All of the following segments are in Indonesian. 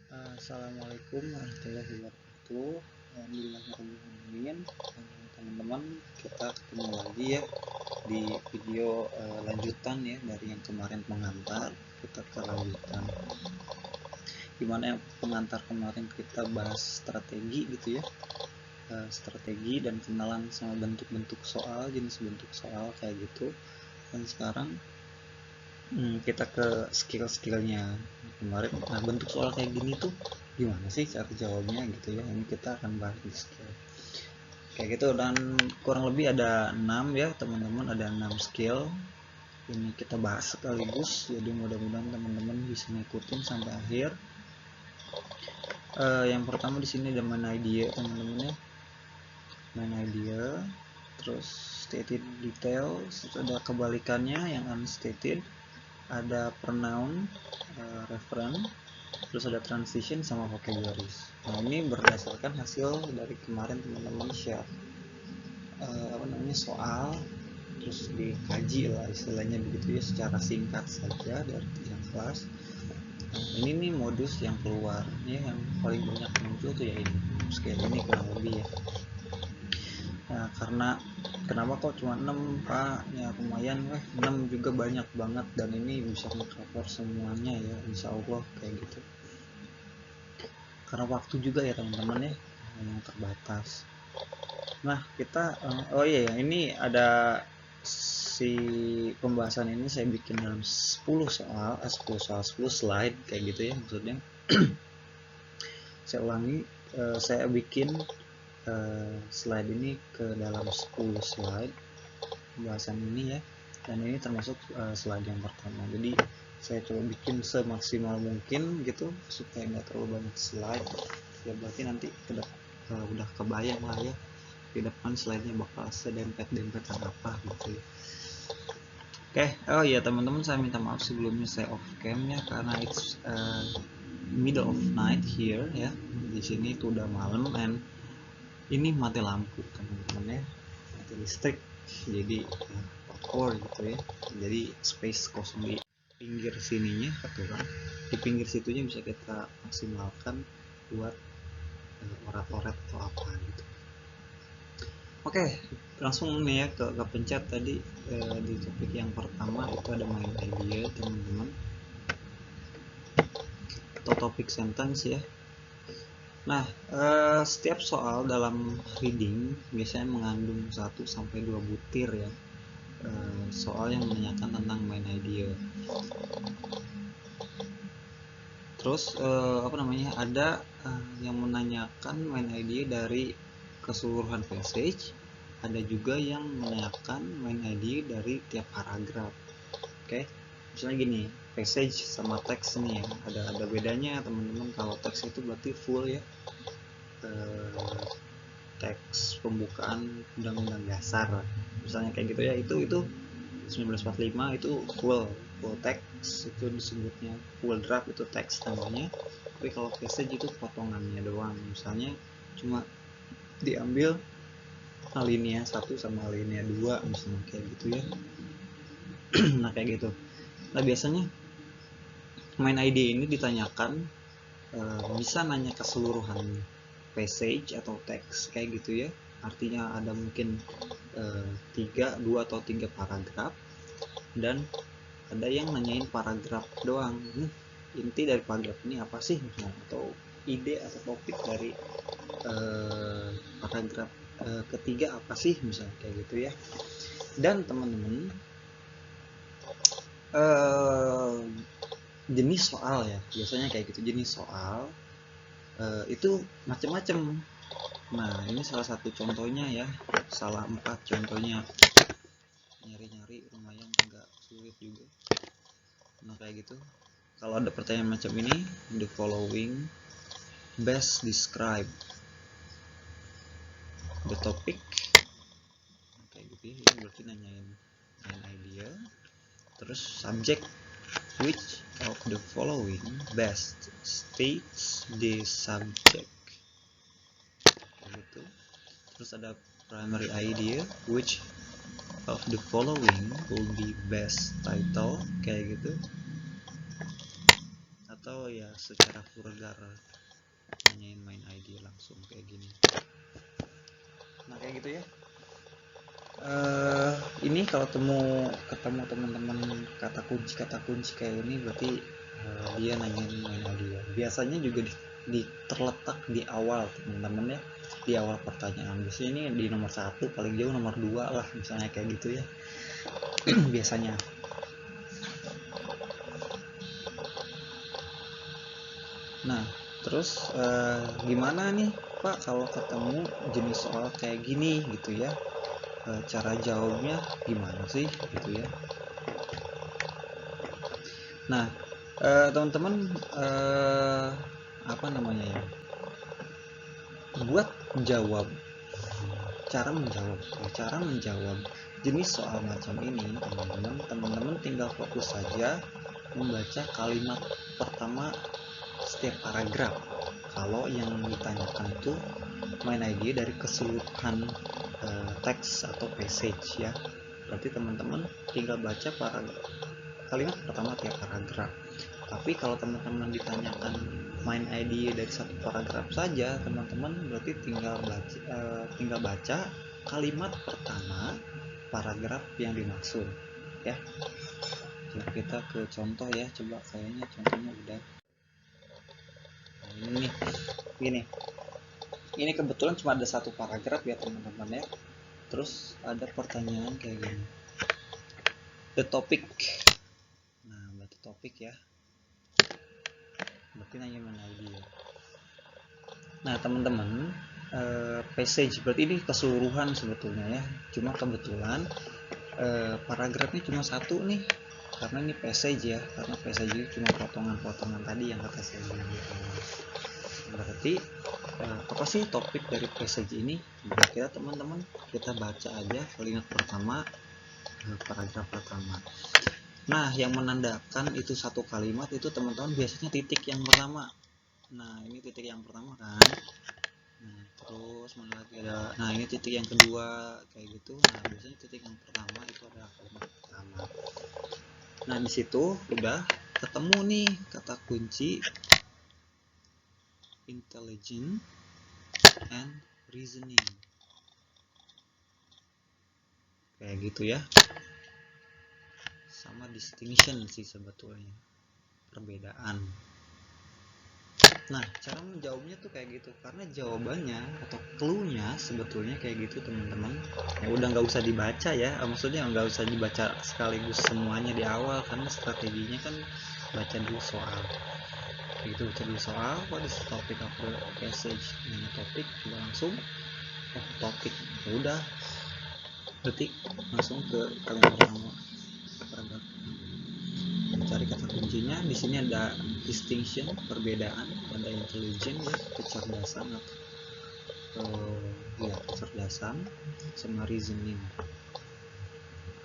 Assalamualaikum warahmatullahi wabarakatuh. Alhamdulillahirobbilalamin. Teman-teman, kita ketemu lagi ya di video lanjutan ya dari yang kemarin pengantar. Kita ke lanjutan. Gimana yang pengantar kemarin kita bahas strategi gitu ya, strategi dan kenalan sama bentuk-bentuk soal, jenis bentuk soal kayak gitu. Dan sekarang kita ke skill-skillnya kemarin. Nah, bentuk soal kayak gini tuh gimana sih cara jawabnya gitu ya. Ini kita akan bahas di skill kayak gitu, dan kurang lebih ada 6 ya teman-teman, ada 6 skill. Ini kita bahas sekaligus, jadi mudah-mudahan teman-teman bisa ngikutin sampai akhir. Yang pertama di sini ada main idea teman-teman ya, main idea, terus stated details, ada kebalikannya yang unstated, ada pronoun, reference, terus ada transition sama vocabularies. Nah, ini berdasarkan hasil dari kemarin teman-teman share soal, terus dikaji lah istilahnya begitu ya, secara singkat saja dari yang kelas. Nah, ini nih modus yang keluar ya, yang paling banyak muncul tuh ya ini skill ini kurang lebih ya. Nah, karena kenapa kok cuma 6 pak ya, lumayan 6 juga banyak banget, dan ini bisa mengcover semuanya ya insya Allah kayak gitu, karena waktu juga ya teman-teman ya yang terbatas. Nah, kita oh iya ya, ini ada si pembahasan ini saya bikin dalam 10 soal, 10 slide kayak gitu ya maksudnya. Saya ulangi, saya bikin slide ini ke dalam 10 slide pembahasan ini ya, dan ini termasuk slide yang pertama. Jadi saya coba bikin semaksimal mungkin gitu supaya nggak terlalu banyak slide ya, berarti nanti udah kebayang lah ya di depan slide-nya bakal sedempet-dempetan apa gitu ya. Oke, oh iya teman-teman, saya minta maaf sebelumnya saya off cam ya, karena it's middle of night here ya. Di sini itu udah malam, and ini mati lampu teman-teman ya, mati listrik, jadi power gitu ya. Jadi space kosong di pinggir sininya kan, di pinggir situnya bisa kita maksimalkan buat orat-orat atau apa gitu. Oke, langsung nih ya ke pencet tadi di topik yang pertama itu ada main idea teman-teman, atau topik sentence ya. Nah, setiap soal dalam reading biasanya mengandung 1-2 butir ya, soal yang menanyakan tentang main idea. Terus ada yang menanyakan main idea dari keseluruhan passage, ada juga yang menanyakan main idea dari tiap paragraf. Oke, misalnya gini, passage sama teks nih ya, ada bedanya teman-teman. Kalau teks itu berarti full ya, teks pembukaan undang-undang dasar misalnya kayak gitu ya, itu 1945 itu full teks, itu disebutnya full draft, itu teks namanya. Tapi kalau passage itu potongannya doang, misalnya cuma diambil alinea 1 sama alinea 2 misalnya kayak gitu ya. Nah kayak gitu. Nah biasanya main ID ini ditanyakan bisa nanya keseluruhan passage atau teks kayak gitu ya, artinya ada mungkin 2 atau 3 paragraf, dan ada yang nanyain paragraf doang. Inti dari paragraf ini apa sih misalnya, atau ide atau topik dari paragraf ketiga apa sih misalnya kayak gitu ya. Dan teman-teman, jenis soal ya biasanya kayak gitu, jenis soal itu macam-macam. Nah ini salah satu contohnya ya, salah 4 contohnya, nyari-nyari lumayan agak sulit juga. Nah kayak gitu, kalau ada pertanyaan macam ini, the following best describe the topic, kayak gitu ya, ini berarti nanyain an idea. Terus subject, which of the following best states the subject, kayak gitu. Terus ada primary idea, which of the following will be best title, kayak gitu. atau ya secara vulgar nanyain main ID langsung kayak gini. Nah kayak gitu ya. Ini kalau ketemu teman-teman kata kunci kayak ini berarti dia nanyain main ID ya. Biasanya juga terletak di awal teman-teman ya, di awal pertanyaan. Biasanya ini di nomor 1, paling jauh nomor 2 lah misalnya kayak gitu ya. Biasanya. Nah terus gimana nih Pak kalau ketemu jenis soal kayak gini gitu ya, cara jawabnya gimana sih gitu ya. Nah teman-teman apa namanya ya, buat jawab cara menjawab jenis soal macam ini teman-teman tinggal fokus saja membaca kalimat pertama setiap paragraf. Kalau yang ditanyakan itu main ID dari keseluruhan teks atau passage ya, berarti teman-teman tinggal baca kalimat pertama tiap paragraf. Tapi kalau teman-teman ditanyakan main ID dari satu paragraf saja, teman-teman berarti tinggal baca kalimat pertama paragraf yang dimaksud ya. Coba kita ke contoh ya, coba kayaknya contohnya udah. Nah, ini nih, ini kebetulan cuma ada satu paragraf ya teman-teman ya. Terus ada pertanyaan kayak gini, the topic. Nah berarti topik ya, berarti nanya mana ID ya. Nah teman-teman, passage berarti ini keseluruhan sebetulnya ya, cuma kebetulan paragrafnya cuma satu nih, karena ini passage ya, karena passage itu cuma potongan-potongan tadi yang kata saya bilang di awal. Berarti apa sih topik dari passage ini? Kira-kira teman-teman kita baca aja kalimat pertama, paragraf pertama. Nah yang menandakan itu satu kalimat itu teman-teman biasanya titik yang pertama. Nah ini titik yang pertama kan. Nah terus mana lagi ada, nah ini titik yang kedua kayak gitu. Nah biasanya titik yang pertama itu adalah kalimat pertama. Nah di situ udah ketemu nih kata kunci intelligent and reasoning kayak gitu ya, sama distinction sih sebetulnya, perbedaan. Nah cara menjawabnya tuh kayak gitu, karena jawabannya atau clue-nya sebetulnya kayak gitu teman-teman ya. Udah nggak usah dibaca ya, maksudnya nggak usah dibaca sekaligus semuanya di awal, karena strateginya kan baca dulu soal gitu. Baca dulu soal, what is the topic of the passage, ini topik, langsung topik ya udah, berarti langsung ke kalimat pertama, paragraf. Cari kata kuncinya. Di sini ada distinction, perbedaan, ada intelligent ya, kecerdasan atau ya kecerdasan, sama reasoning,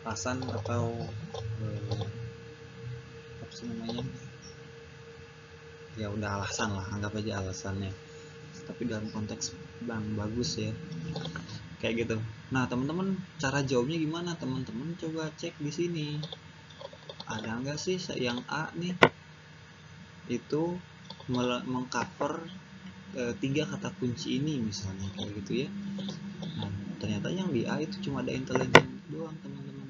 alasan atau apa sih namanya ya, udah alasan lah, anggap aja alasannya, tapi dalam konteks yang bagus ya kayak gitu. Nah teman-teman cara jawabnya gimana? Teman-teman coba cek di sini ada nggak sih yang A nih itu mengcover 3 kata kunci ini misalnya kayak gitu ya. Nah ternyata yang di A itu cuma ada intelligent doang teman-teman.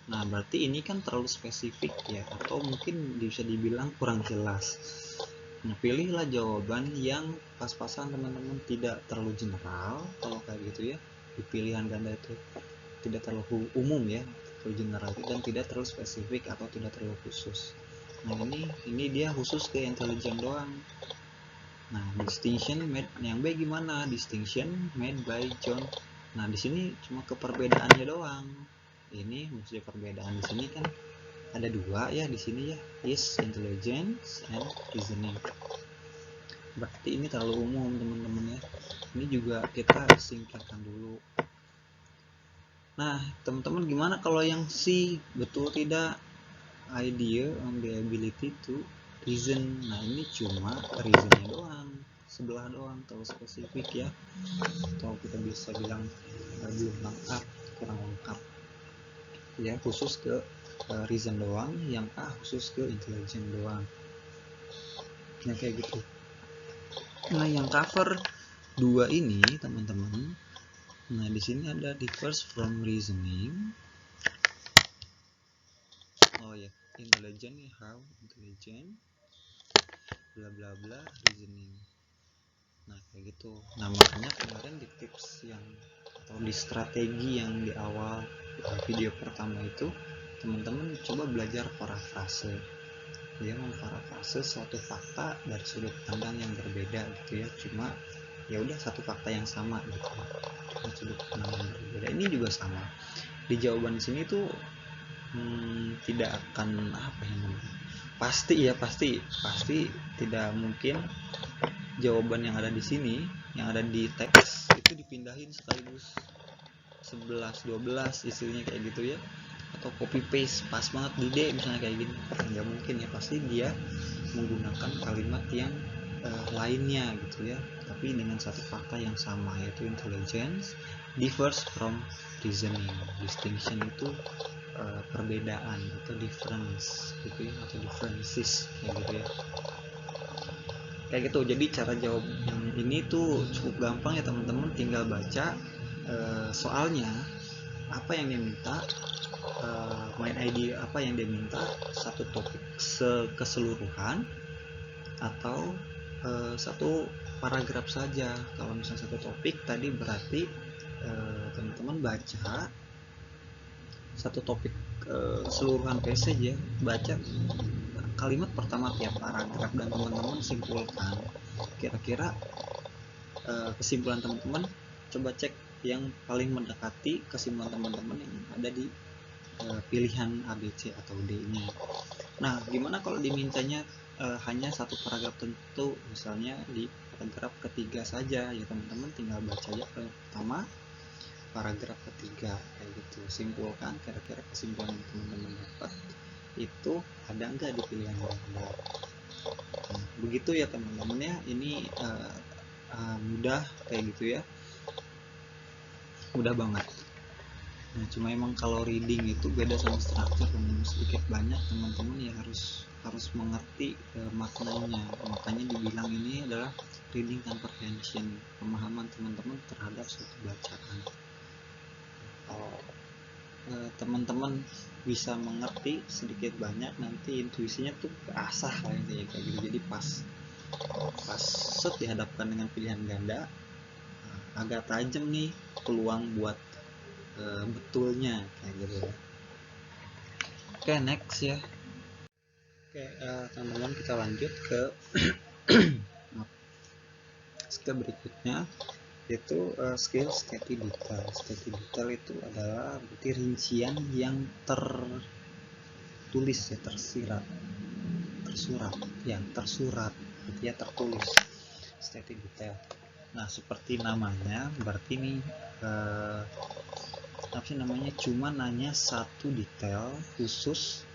Nah berarti ini kan terlalu spesifik ya, atau mungkin bisa dibilang kurang jelas. Nah pilihlah jawaban yang pas-pasan teman-teman, tidak terlalu general kalau kayak gitu ya. Di pilihan ganda itu tidak terlalu umum ya, terlalu general, dan tidak terlalu spesifik atau tidak terlalu khusus. Nah ini dia khusus ke intelligent doang. Nah distinction made, yang B gimana? Distinction made by John. Nah di sini cuma ke perbedaannya doang. Ini maksudnya perbedaan di sini kan ada 2 ya di sini ya, is intelligence and reasoning. Berarti ini terlalu umum teman-teman ya. Ini juga kita singkirkan dulu. Nah teman-teman gimana kalau yang C, betul tidak? Idea on the ability to reason. Nah ini cuma reasonnya doang, sebelah doang, terlalu spesifik ya, atau kita bisa bilang belum lengkap, kurang lengkap ya, khusus ke reason doang. Yang A khusus ke intelligent doang. Nah kayak gitu. Nah yang cover 2 ini teman-teman, nah di sini ada differs from reasoning. Oh ya, intelligent nih, how intelligent bla bla bla reasoning. Nah kayak gitu. Nah makanya kemarin di tips yang atau di strategi yang di awal video pertama itu, teman-teman coba belajar parafrase. Dia memparafrase suatu fakta dari sudut pandang yang berbeda gitu ya, cuma ya udah satu fakta yang sama gitu ya, dari sudut pandang yang berbeda. Ini juga sama di jawaban sini tuh tidak akan apa ya namanya, pasti tidak mungkin jawaban yang ada di sini, yang ada di teks itu dipindahin sekaligus 11 12 istilahnya kayak gitu ya, atau copy paste pas banget di D misalnya kayak gini, nggak mungkin ya, pasti dia menggunakan kalimat yang lainnya gitu ya, tapi dengan satu fakta yang sama, yaitu intelligence differs from reasoning. Distinction itu perbedaan atau difference gitu ya, atau differences kayak gitu ya, kayak gitu. Jadi cara jawab yang ini tuh cukup gampang ya teman-teman, tinggal baca soalnya apa yang dia minta, main ID apa yang dia minta, satu topik keseluruhan atau satu paragraf saja. Kalau misalnya satu topik tadi berarti teman-teman baca satu topik keseluruhan passage ya, baca kalimat pertama tiap paragraf dan teman-teman simpulkan. Kira-kira kesimpulan teman-teman, coba cek yang paling mendekati kesimpulan teman-teman yang ada di pilihan ABC atau D-nya. Nah, gimana kalau dimintanya hanya satu paragraf tentu, misalnya di paragraf ketiga saja ya, teman-teman tinggal baca aja paragraf pertama, paragraf ketiga kayak gitu, simpulkan kira-kira kesimpulan yang teman-teman dapat itu ada enggak di pilihan ganda. Nah, begitu ya teman-teman ya, ini mudah kayak gitu ya, mudah banget. Nah cuma emang kalau reading itu beda sama structure, sedikit banyak teman-teman ya harus mengerti maknanya. Makanya dibilang ini adalah reading comprehension, pemahaman teman-teman terhadap suatu bacaan. Kalau teman-teman bisa mengerti sedikit banyak, nanti intuisinya tuh keasah lah kayak gitu. Jadi pas set dihadapkan dengan pilihan ganda, agak tajam nih peluang buat betulnya kayak gitu ya. Oke, next ya. Oke, teman-teman kita lanjut ke skill berikutnya, yaitu skill steady detail. Steady detail itu adalah berarti rincian yang tertulis ya, tersurat berarti ya tertulis, steady detail. Nah seperti namanya, berarti ini apa sih namanya, cuma nanya satu detail khusus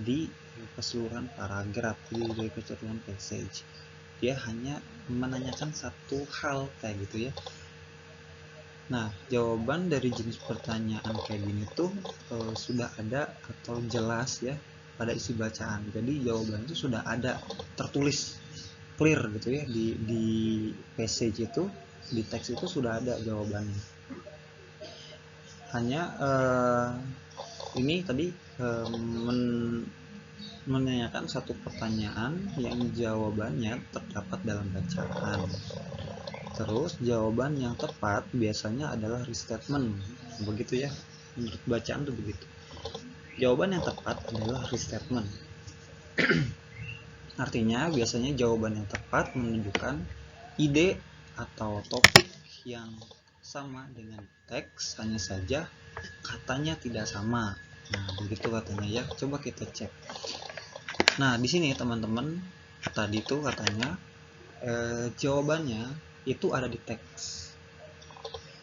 di keseluruhan paragraf, di keseluruhan passage. Dia hanya menanyakan satu hal kayak gitu ya. Nah jawaban dari jenis pertanyaan kayak gini tuh sudah ada atau jelas ya pada isi bacaan. Jadi jawaban itu sudah ada tertulis clear gitu ya, di passage itu, di teks itu sudah ada jawabannya. Hanya ini tadi menanyakan satu pertanyaan yang jawabannya terdapat dalam bacaan. Terus jawaban yang tepat biasanya adalah restatement, begitu ya, menurut bacaan tuh begitu. Jawaban yang tepat adalah restatement. Artinya biasanya jawaban yang tepat menunjukkan ide atau topik yang sama dengan teks, hanya saja katanya tidak sama. Nah begitu katanya ya, coba kita cek. Nah di sini teman-teman, tadi tuh katanya jawabannya itu ada di teks.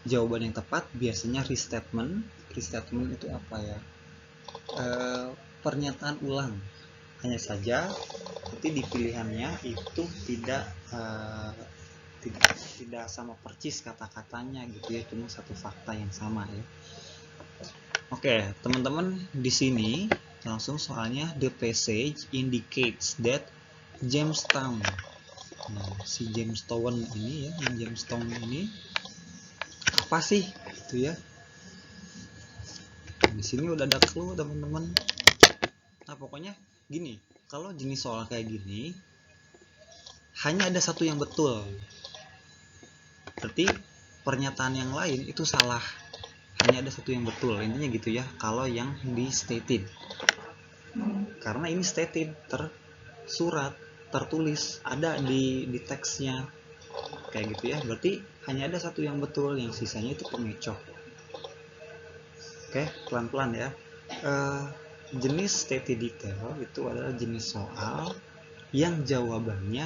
Jawaban yang tepat biasanya restatement. Restatement itu apa ya? Pernyataan ulang. Hanya saja nanti di pilihannya itu tidak sama persis kata-katanya gitu ya, cuma satu fakta yang sama ya. Oke, teman-teman, di sini langsung soalnya the passage indicates that Jamestown. Nah, si Jamestown ini ya, yang Jamestown ini apa sih gitu ya. Di sini udah ada clue teman-teman. Nah, pokoknya gini, kalau jenis soal kayak gini hanya ada satu yang betul. Berarti pernyataan yang lain itu salah. Hanya ada satu yang betul. Intinya gitu ya, kalau yang di stated. Karena ini stated, tersurat, tertulis, ada di teksnya. Kayak gitu ya. Berarti hanya ada satu yang betul, yang sisanya itu pengecoh. Oke, pelan-pelan ya. Jenis stated detail itu adalah jenis soal yang jawabannya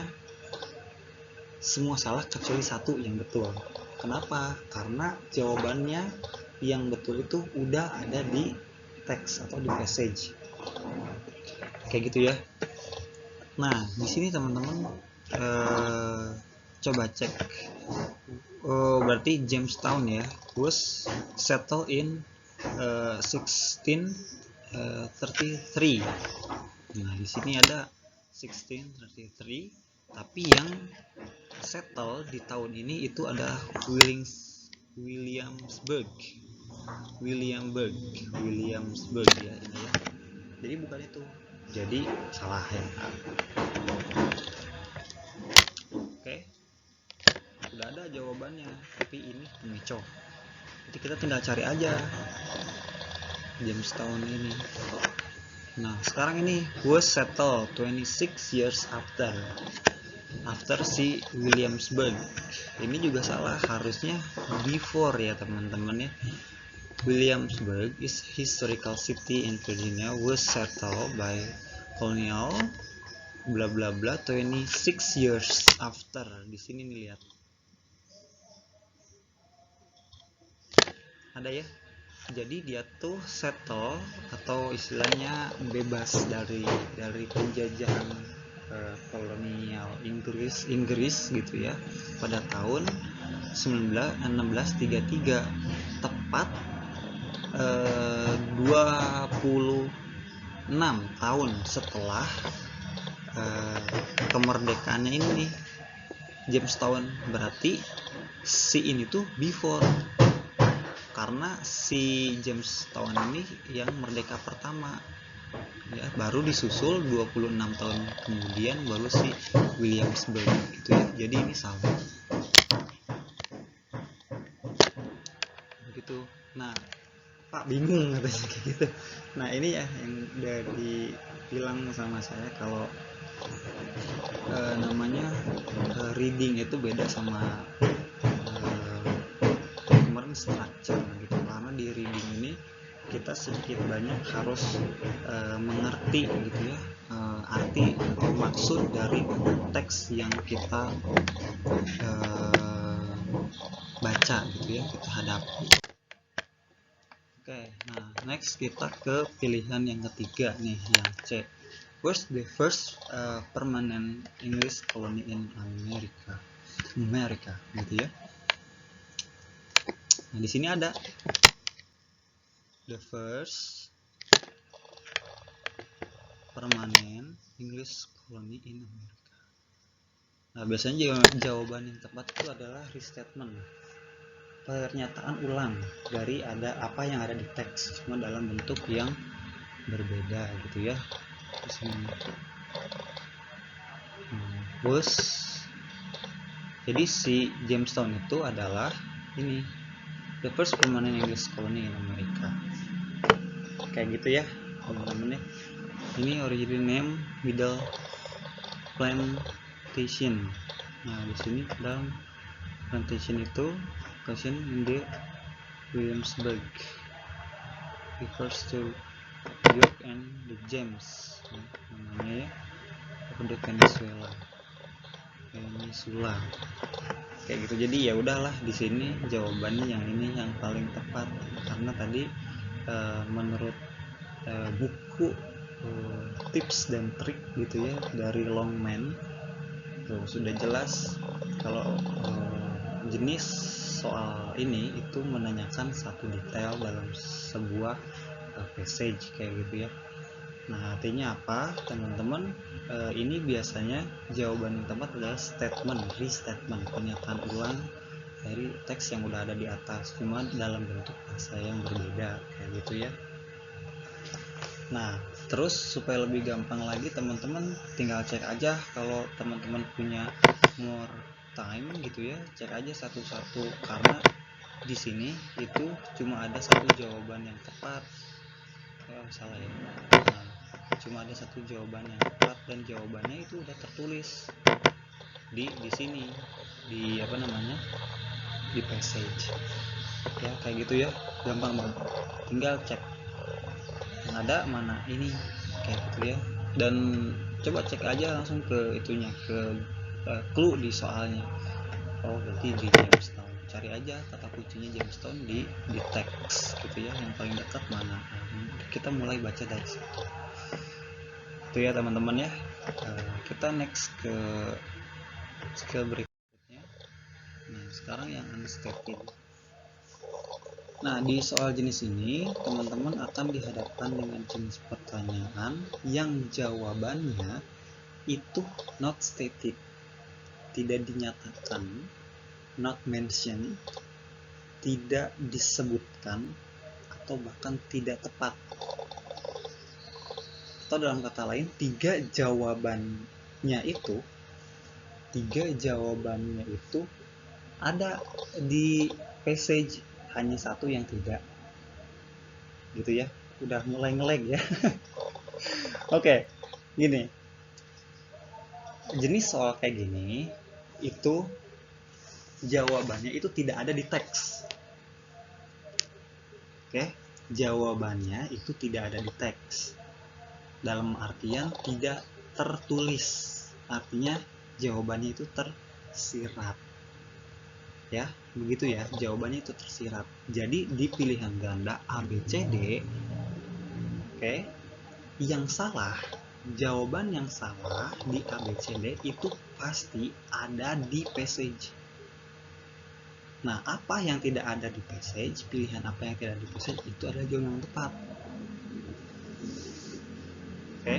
semua salah kecuali satu yang betul. Kenapa? Karena jawabannya yang betul itu udah ada di teks atau di passage. Kayak gitu ya. Nah, di sini teman-teman coba cek. Oh, berarti Jamestown ya was settled in 1633. Nah, di sini ada 1633, tapi yang settle di tahun ini itu ada Williamsburg ya ini ya. Jadi bukan itu. Jadi salah ya. Oke. Udah ada jawabannya, tapi ini pengecoh. Jadi kita tinggal cari aja Jamestown ini. Nah, sekarang ini was settled 26 years after si Williamsburg. Ini juga salah, harusnya before ya teman-teman ya. Williamsburg is historical city in Virginia was settled by colonial bla bla bla 26 years after. Di sini nih lihat. Ada ya. Jadi dia tuh settle atau istilahnya bebas dari penjajahan kolonial Inggris gitu ya pada tahun 1633, tepat 26 tahun setelah kemerdekaannya ini nih, Jamestown. Berarti si ini tuh before, karena si Jamestown ini yang merdeka pertama ya, baru disusul 26 tahun kemudian baru si Williamsburg gitu ya. Jadi ini salah begitu. Nah, Pak bingung katanya kayak gitu. Nah, ini ya yang udah dibilang sama saya kalau namanya reading itu beda sama kemarin structure gitu. Karena di reading ini kita sedikit banyak harus mengerti gitu ya, arti atau maksud dari teks yang kita baca gitu ya, kita hadapi. Oke, nah next kita ke pilihan yang ketiga nih, yang C. Where's the first permanent English colony in America gitu ya. Nah, di sini ada the first permanent English colony in America. Nah, biasanya jawaban yang tepat itu adalah restatement, pernyataan ulang dari apa yang ada di teks, cuma dalam bentuk yang berbeda gitu ya. Di sini bos. Jadi si Jamestown itu adalah ini the first permanent English colony in America. Kayak gitu ya teman-teman ya. Ini original name Middle Plantation. Nah, di sini dalam plantation itu location in the Williamsburg refers to York and the James, namanya ya, of the Peninsula kayak gitu. Jadi ya udahlah, di sini jawabannya yang ini yang paling tepat, karena tadi menurut buku tips dan trik gitu ya dari Longman tuh sudah jelas kalau jenis soal ini itu menanyakan satu detail dalam sebuah passage kayak gitu ya. Nah, artinya apa teman-teman? ini biasanya jawaban yang tepat adalah statement, restatement, pernyataan ulang dari teks yang udah ada di atas, cuma dalam bentuk bahasa yang berbeda kayak gitu ya. Nah, terus supaya lebih gampang lagi, teman-teman tinggal cek aja. Kalau teman-teman punya more time gitu ya, cek aja satu-satu, karena di sini itu cuma ada satu jawaban yang tepat. Salah ya. Nah, cuma ada satu jawaban yang tepat, dan jawabannya itu udah tertulis di sini, di di passage ya, kayak gitu ya, gampang banget, tinggal cek yang ada mana ini, kayak gitu ya. Dan coba cek aja langsung ke itunya, ke clue di soalnya. Oh, berarti di Jamestown, cari aja kata kuncinya Jamestown di teks gitu ya, yang paling dekat mana. Kita mulai baca dari situ itu ya teman-teman ya. Kita next ke skill berikutnya. Nah, sekarang yang unstated. Nah, di soal jenis ini teman-teman akan dihadapkan dengan jenis pertanyaan yang jawabannya itu not stated, tidak dinyatakan, not mentioned, tidak disebutkan, atau bahkan tidak tepat. Atau dalam kata lain, tiga jawabannya itu ada di passage, hanya satu yang tidak, gitu ya. Udah mulai nge-lag ya. Oke, gini, jenis soal kayak gini itu jawabannya itu tidak ada di teks. Oke, jawabannya itu tidak ada di teks, dalam artian tidak tertulis, artinya jawabannya itu tersirat ya, begitu ya, jawabannya itu tersirat. Jadi di pilihan ganda A, B, C, D, oke, yang salah, jawaban yang salah di A, B, C, D itu pasti ada di passage. Nah, apa yang tidak ada di passage, pilihan apa yang tidak ada di passage, itu adalah jawaban yang tepat. Oke,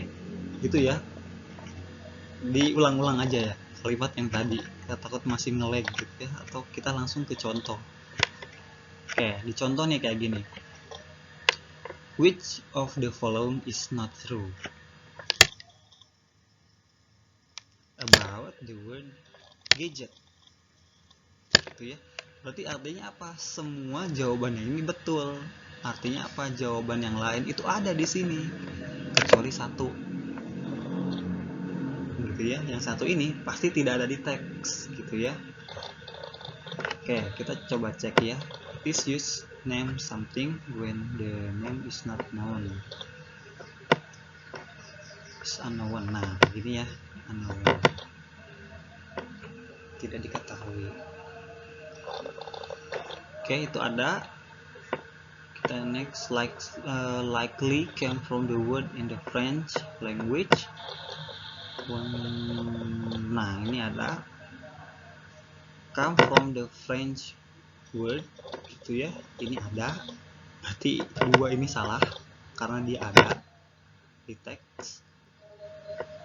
gitu ya. Diulang-ulang aja ya kalimat yang tadi, kita takut masih nge-lag gitu ya, atau kita langsung ke contoh. Oke, di contoh nih kayak gini. Which of the following is not true about the word gadget? Gitu ya. Berarti artinya apa? Semua jawabannya ini betul. Artinya apa? Jawaban yang lain itu ada di sini kecuali satu. Gitu ya. Yang satu ini pasti tidak ada di teks, gitu ya. Oke, kita coba cek ya. Please use name something when the name is not known. It's unknown. Nah, begini ya, unknown, tidak diketahui. Oke, itu ada. Kita next, likely came from the word in the French language. Nah, ini ada come from the French word, gitu ya. Ini ada, berarti dua ini salah karena dia ada di teks.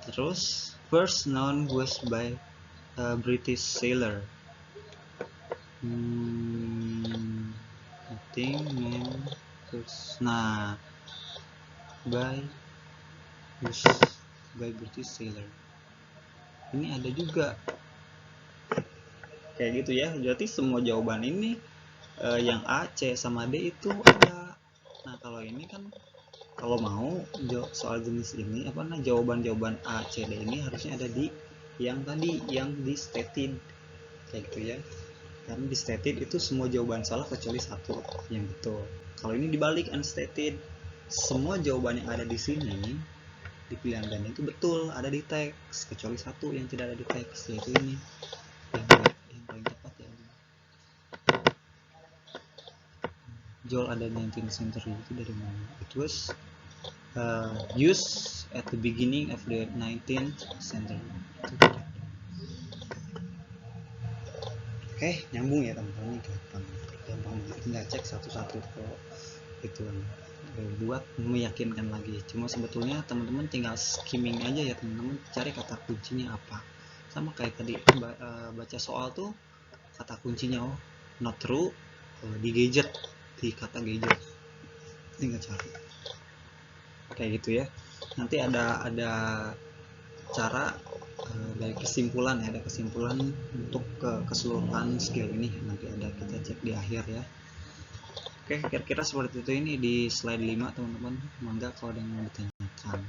Terus first known was by a British sailor. I think name first. Nah, by British sailor. Ini ada juga. Kayak gitu ya. Berarti semua jawaban ini yang A, C, sama D itu ada. Nah, kalau ini kan, kalau mau soal jenis ini jawaban-jawaban A, C, D ini harusnya ada di yang tadi, yang di stated, kayak gitu ya. Karena di stated itu semua jawaban salah kecuali satu yang betul. Kalau ini dibalik, unstated, semua jawaban yang ada di sini di pilihan ganda itu betul, ada di teks kecuali satu yang tidak ada di teks, yaitu ini yang paling tepat ya. Joel ada 19th century itu dari mana? It was used at the beginning of the 19th century. Oke, nyambung ya teman-teman, gampang banget, tinggal cek satu-satu kok itu. buat meyakinkan lagi. Cuma sebetulnya teman-teman tinggal skimming aja ya teman-teman, cari kata kuncinya apa. Sama kayak tadi baca soal tuh, kata kuncinya not true di gadget, di kata gadget tinggal cari kayak gitu ya. Nanti ada cara dari kesimpulan ya, ada kesimpulan untuk keseluruhan skill ini, nanti ada kita cek di akhir ya. Oke, kira-kira seperti itu ini di slide 5 teman-teman. Mangga kalau ada yang mau ditanyakan.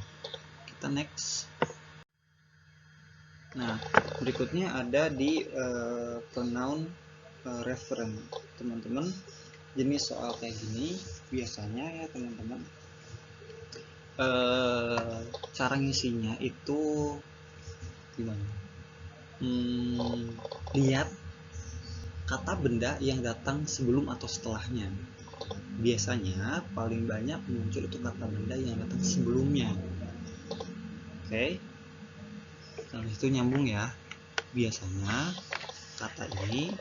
Kita next. Nah, berikutnya ada di pronoun referent. Teman-teman, jenis soal kayak gini biasanya ya teman-teman, cara ngisinya itu gimana? Lihat kata benda yang datang sebelum atau setelahnya. Biasanya paling banyak muncul itu kata benda yang datang sebelumnya. Oke, nah itu nyambung ya. Biasanya kata ini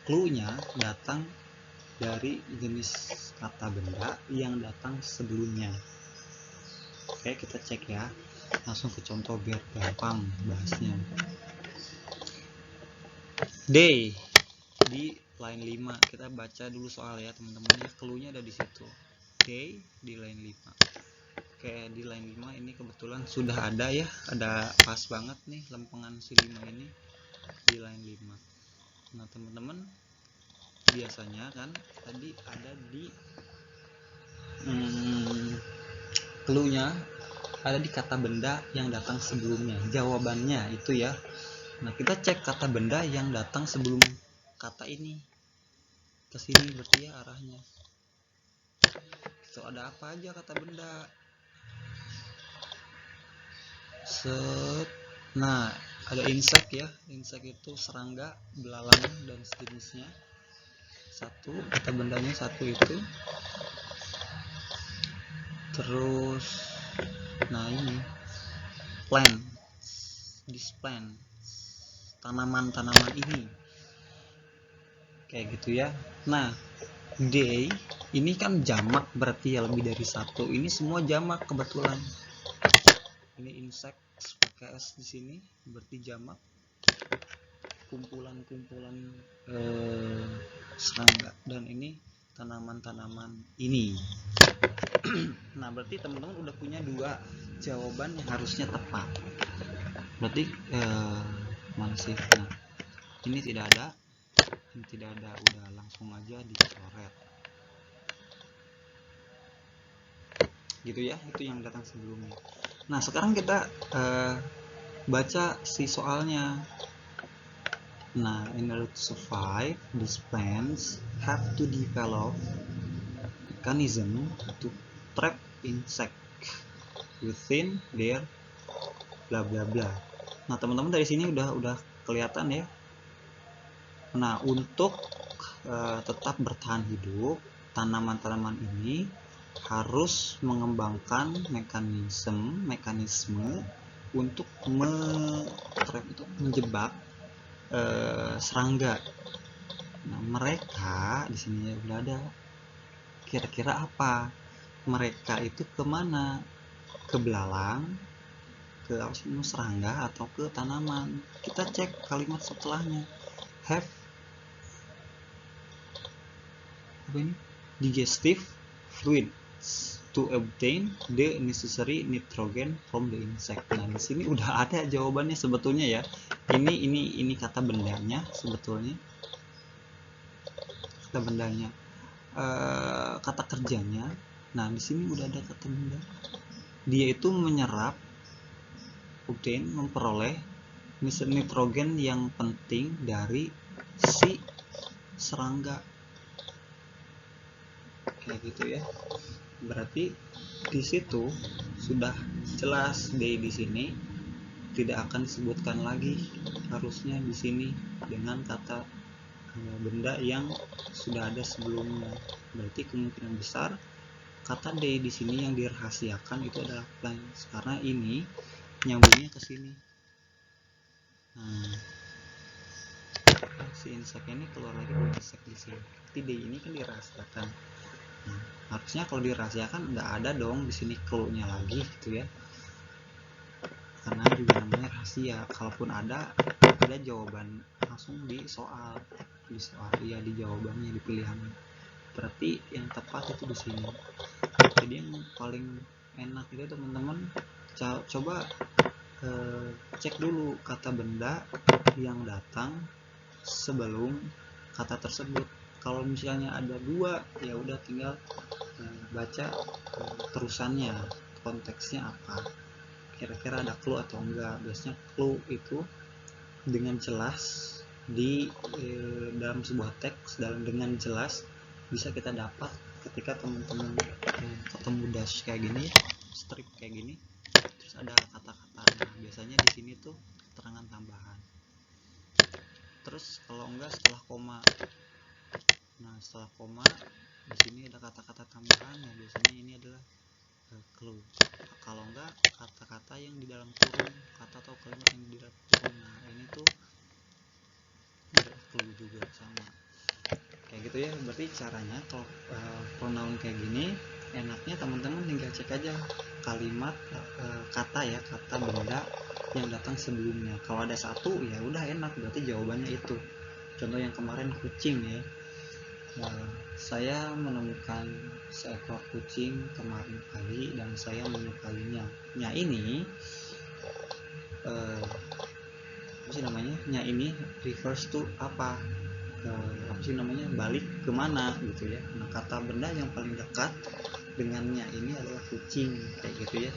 clue-nya datang dari jenis kata benda yang datang sebelumnya. Oke, kita cek ya, langsung ke contoh biar gampang bahasnya. Day di line 5, kita baca dulu soal ya teman-teman ya, clue-nya ada di situ. Day di line 5. Oke, di line 5 ini kebetulan sudah ada ya, ada pas banget nih lempengan si 5 ini di line 5. Nah teman-teman, biasanya kan tadi ada di clue-nya ada di kata benda yang datang sebelumnya, jawabannya itu ya. Nah kita cek kata benda yang datang sebelum kata ini ke sini, berarti ya arahnya. So ada apa aja kata benda? Nah ada insect ya, insect itu serangga, belalang dan sejenisnya. Satu kata bendanya satu itu. Terus nah ini plant, this plant, tanaman-tanaman ini kayak gitu ya. Nah day ini kan jamak, berarti ya lebih dari satu. Ini semua jamak kebetulan. Ini insect pakai s di sini berarti jamak, kumpulan-kumpulan serangga, dan ini tanaman-tanaman ini. Nah berarti teman-teman udah punya dua jawaban yang harusnya tepat. Berarti masih, nah ini tidak ada, ini tidak ada, udah langsung aja dicoret gitu ya, itu yang datang sebelumnya. Nah sekarang kita baca si soalnya. Nah, in order to survive, these plants have to develop mechanism to trap insect within their bla bla bla. Nah teman-teman dari sini udah kelihatan ya. Nah untuk tetap bertahan hidup, tanaman-tanaman ini harus mengembangkan mekanisme untuk menjebak serangga. Nah mereka di sini udah ada. Kira-kira apa? Mereka itu kemana? Ke belalang, ke serangga, atau ke tanaman? Kita cek kalimat setelahnya. Have digestive fluids to obtain the necessary nitrogen from the insect. Nah di sini udah ada jawabannya sebetulnya ya. Ini kata bendanya sebetulnya. Kata bendanya. Kata kerjanya. Nah di sini udah ada kata benda. Dia itu menyerap, obtain, memperoleh nitrogen yang penting dari si serangga. Kayak gitu ya. Berarti di situ sudah jelas di sini tidak akan disebutkan lagi harusnya di sini dengan kata benda yang sudah ada sebelumnya. Berarti kemungkinan besar kata day di sini yang dirahasiakan itu adalah plants, karena ini nyambungnya ke sini. Nah, si insect ini keluar lagi dari insect di sini. Berarti day ini kan dirahasiakan. Nah, Harusnya kalau dirahasiakan nggak ada dong di sini clue-nya lagi gitu ya, karena juga namanya rahasia. Kalaupun ada jawaban langsung di soal ya, di jawabannya, di pilihannya. Berarti yang tepat itu di sini. Jadi yang paling enak itu teman-teman coba cek dulu kata benda yang datang sebelum kata tersebut. Kalau misalnya ada dua, ya udah tinggal baca terusannya, konteksnya apa, kira-kira ada clue atau enggak. Biasanya clue itu dengan jelas di dalam sebuah teks, dengan jelas bisa kita dapat ketika teman-teman ketemu dash kayak gini, strip kayak gini, terus ada kata-katanya. Biasanya di sini tuh keterangan tambahan. Terus kalau enggak setelah koma, nah setelah koma di sini ada kata-kata tambahan, ya biasanya ini adalah clue. Kalau enggak kata-kata yang di dalam kurung, kata atau kalimat yang di dalam kurung, nah ini tuh adalah clue juga, sama kayak gitu ya. Berarti caranya kalau pronoun kayak gini, enaknya teman-teman tinggal cek aja kalimat kata ya, kata benda yang datang sebelumnya. Kalau ada satu ya udah enak, berarti jawabannya itu. Contoh yang kemarin kucing ya, saya menemukan seekor kucing kemarin pagi dan saya menyukainya. Nya ini apa sih namanya? Nya ini refers to apa? Apa sih namanya? Balik kemana gitu ya. Nah, kata benda yang paling dekat dengannya ini adalah kucing, kayak gitu ya.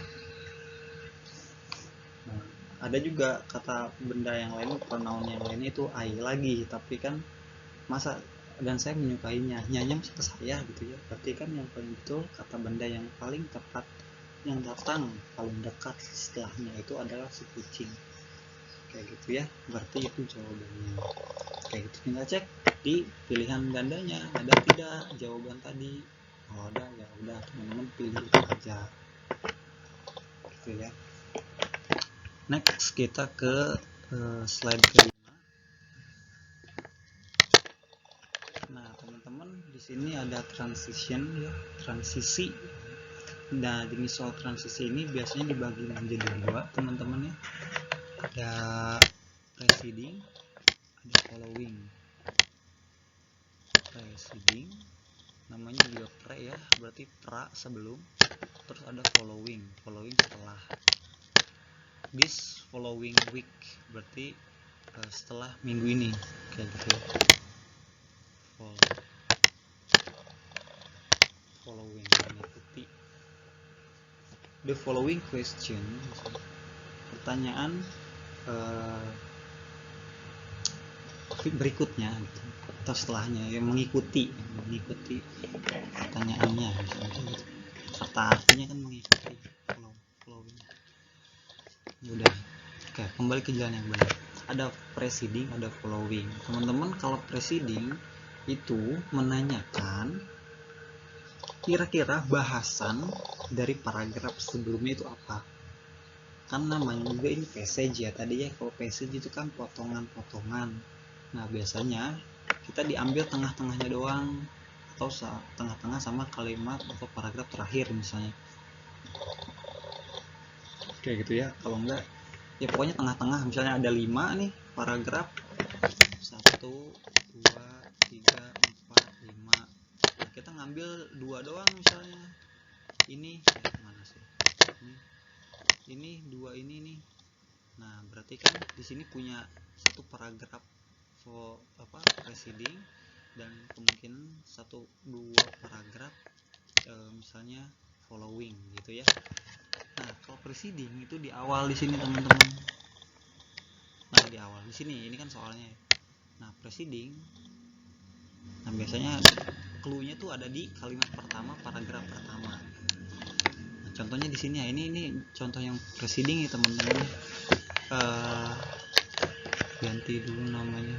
Nah, ada juga kata benda yang lain, pronoun yang lain itu I lagi, tapi kan masa dan saya menyukainya, nyanya masih ke saya gitu ya. Berarti kan yang paling betul kata benda yang paling tepat yang datang paling dekat setelahnya itu adalah si kucing, kayak gitu ya. Berarti itu jawabannya. Kayak gitu, tinggal cek di pilihan gandanya ada tidak jawaban tadi. Kalau ada ya udah teman-teman pilih itu aja gitu ya. Next kita ke slide kelima. Nah teman-teman di sini ada transition ya, transisi. Nah jenis soal transisi ini biasanya dibagi menjadi dua teman-teman ya. Ada preceding, ada following. Preceding namanya juga pre ya, berarti pra sebelum. Terus ada following setelah. This following week berarti setelah minggu ini, kayak gitu ya. Following mengikuti. The following question, pertanyaan berikutnya gitu, atau setelahnya yang mengikuti pertanyaannya gitu. Kata artinya kan mengikuti, following. Udah, oke, kembali ke jalan yang benar. Ada preceding, ada following. Teman-teman kalau preceding itu menanyakan kira-kira bahasan dari paragraf sebelumnya itu apa. Kan namanya juga ini passage ya tadi ya. Kalau passage itu kan potongan-potongan. Nah biasanya kita diambil tengah-tengahnya doang, atau tengah-tengah sama kalimat atau paragraf terakhir misalnya, kayak gitu ya. Kalau enggak ya pokoknya tengah-tengah. Misalnya ada 5 nih paragraf, 1, 2, 3, 4, 5. Nah, kita ngambil 2 doang misalnya. Ini mana sih? Ini 2 ini nih. Nah, berarti kan di sini punya satu paragraf preceding dan kemungkinan 1-2 paragraf misalnya following gitu ya. Nah, kalau preceding itu di awal di sini teman-teman. Nah, di awal di sini ini kan soalnya. Nah, preceding. Nah, biasanya clue-nya tuh ada di kalimat pertama, paragraf pertama. Nah, contohnya di sini ya. Ini contoh yang preceding ya teman-teman. Ganti dulu namanya.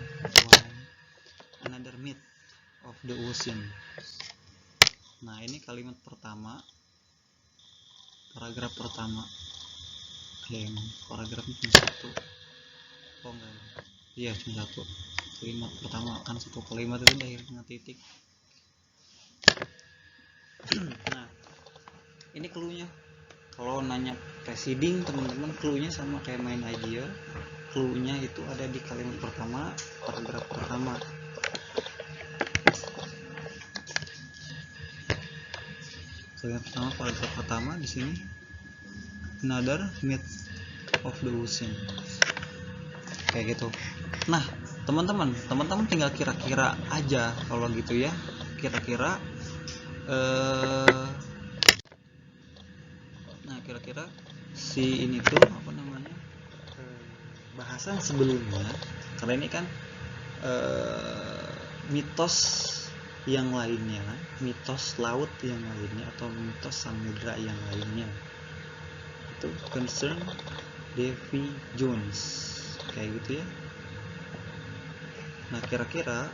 Another myth of the ocean. Nah, ini kalimat pertama, paragraf pertama. Paragrafnya cuma 1. Oh enggak, iya cuma 1 kalimat pertama kan. 1 kalimat itu udah dengan titik. Nah, ini clue-nya. Kalau nanya preceding, teman-teman, clue-nya sama kayak main idea. Clue-nya itu ada di kalimat pertama, paragraf pertama. Kalimat pertama, paragraf pertama di sini. Another myth of the ocean. Kayak gitu. Nah, teman-teman tinggal kira-kira aja kalau gitu ya. Kira-kira nah, kira-kira si ini tuh apa namanya? Bahasan sebelumnya, karena ini kan mitos yang lainnya, mitos laut yang lainnya atau mitos samudra yang lainnya itu concern Davy Jones kayak gitu ya. Nah, kira-kira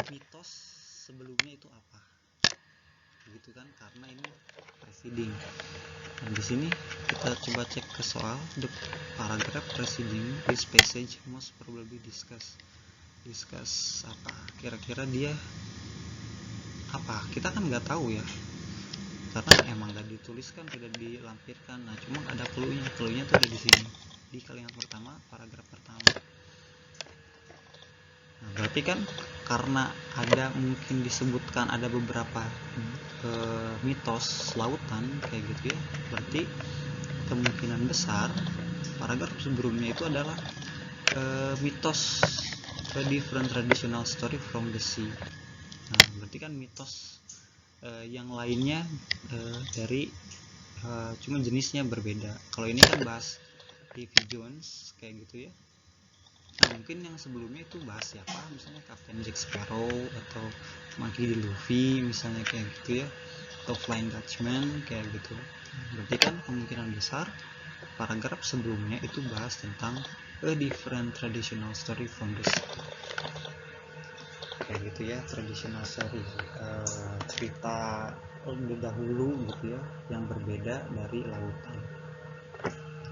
mitos sebelumnya itu apa? Begitu kan, karena ini preceding. Nah, di sini kita coba cek ke soal. The paragraph preceding this passage most probably discuss apa? Kira-kira dia apa? Kita kan nggak tahu ya, karena emang nggak dituliskan, tidak dilampirkan. Nah, cuma ada clue-nya. Clue-nya tuh ada di sini, di kalimat pertama, paragraf pertama. Nah, berarti kan karena ada mungkin disebutkan ada beberapa mitos lautan kayak gitu ya, berarti kemungkinan besar paragraf sebelumnya itu adalah mitos a different traditional story from the sea. Nah, berarti kan mitos yang lainnya dari cuma jenisnya berbeda. Kalau ini kan bahas Davy Jones kayak gitu ya. Nah, mungkin yang sebelumnya itu bahas siapa, misalnya Captain Jack Sparrow atau Monkey D. Luffy misalnya kayak gitu ya, atau Flying Dutchman kayak gitu. Berarti kan kemungkinan besar paragraf sebelumnya itu bahas tentang a different traditional story from the sea. Kayak gitu ya, traditional story, cerita dahulu gitu ya, yang berbeda dari lautan